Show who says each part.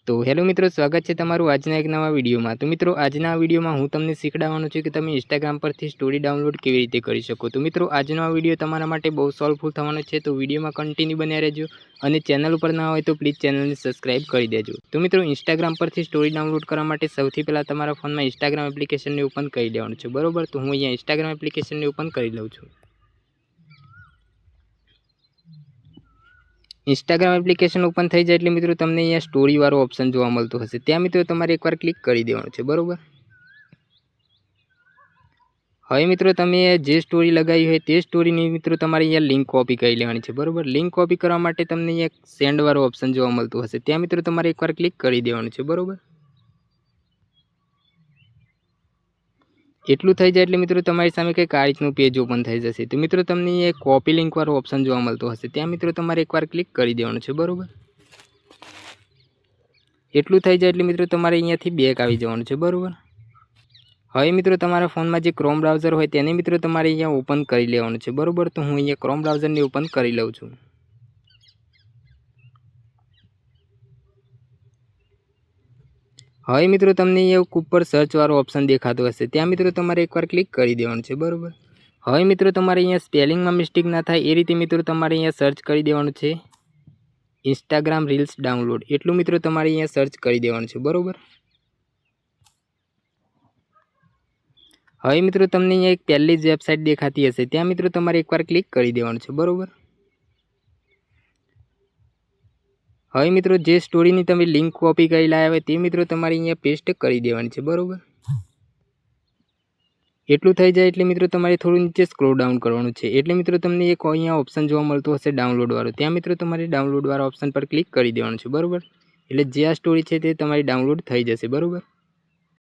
Speaker 1: तो हेलो मित्रों, स्वागत है तमारू आजना एक नवा विडियो में। तो मित्रों, आजना विडियो में हूँ तमने शीखवाड़वानो छुं कि तमे इंस्टाग्राम पर थी स्टोरी डाउनलॉड केवी रीते करी शको। तो मित्रों, आजनो विडियो तमारा माटे बहुत सॉल्वफुल थवानो छे। तो विडियो में कंटिन्यू बन्या रहेजो अने चेनल पर ना होय तो प्लीज चेनल ने सब्सक्राइब करी देजो। तो मित्रों, इंस्टाग्राम पर थी स्टोरी डाउनलॉड करवा माटे सौथी पहला तमारा फोन में इंस्टाग्राम एप्लिकेशन ने ओपन करी लेवानुं छे, बरोबर। तो हूँ अहींया इंस्टाग्राम एप्लिकेशन ने ओपन करी लऊं छुं। इंस्टाग्राम एप्लिकेशन ओपन थई जाय एटले मित्रों तमने अहींया स्टोरी वाळो ऑप्शन जोवा मळतो हशे। त्यां मित्रों तमारे एकवार क्लिक करी देवानुं छे, बरोबर। हवे मित्रों तमे जे स्टोरी लगाई होय ते स्टोरीनी मित्रों तमारे अहींया लिंक कॉपी करी लेवानी छे, बरोबर। लिंक कॉपी करवा माटे तमने अहींया सेंड वाळो ऑप्शन जोवा मळतो हशे। त्यां मित्रों तमारे एकवार क्लिक करी देवानुं छे, बरोबर। एटलुं थई जाय एटले मित्रों तमारी सामे कंईक आ रीतनुं पेज ओपन थई जशे। तो मित्रों तमने एक कॉपी लिंक वाळो ऑप्शन जोवा मळतो हशे। त्यां मित्रों तमारे एकवार क्लिक करी देवानुं छे, बरोबर। एटलुं थई जाय एटले मित्रों तमारे अहींयाथी बेक आवी जवानुं छे, बरोबर। हवे मित्रों तमारा फोन में जो क्रोम ब्राउजर होय तेने मित्रों तमारे अहींया ओपन करी लेवानुं छे, बरोबर। तो हूँ अहींया क्रोम ब्राउजर ने ओपन करी लऊं छुं। हवे मित्रों तमने अहींया ऊपर सर्च वाळो ऑप्शन देखातो हशे। त्यां मित्रों तमारे एकवार क्लिक करी देवानुं छे, बरोबर। हवे मित्रों तमारे अहींया स्पेलिंग में मिस्टेक ना थाय ए रीते मित्रों तमारे अहींया सर्च करी देवानुं छे इंस्टाग्राम रील्स डाउनलॉड। एटलुं मित्रों तमारे अहींया सर्च करी देवानुं छे, बरोबर। हवे मित्रों तमने अहींया एक पहली ज वेबसाइट देखाती हशे त्यां मित्रों तमारे एकवार क्लिक करी देवानुं छे, बरोबर। हवे मित्रों जे स्टोरीनी तमे लिंक कॉपी करी लाव्या होय ते मित्रों तमारे अहींया पेस्ट करी देवानी छे, बरोबर। एटलुं थई जाय एटले मित्रों तमारे थोडुं नीचे स्क्रॉल डाउन करवानुं छे। एटले मित्रों तमने एक अहींया ऑप्शन जोवा मळतो हशे डाउनलॉड वाळो। त्यां मित्रों तमारे डाउनलॉड वाळा ऑप्शन पर क्लिक करी देवानुं छे, बरोबर। एटले जे आ स्टोरी छे ते तमारी डाउनलॉड थई जशे, बरोबर।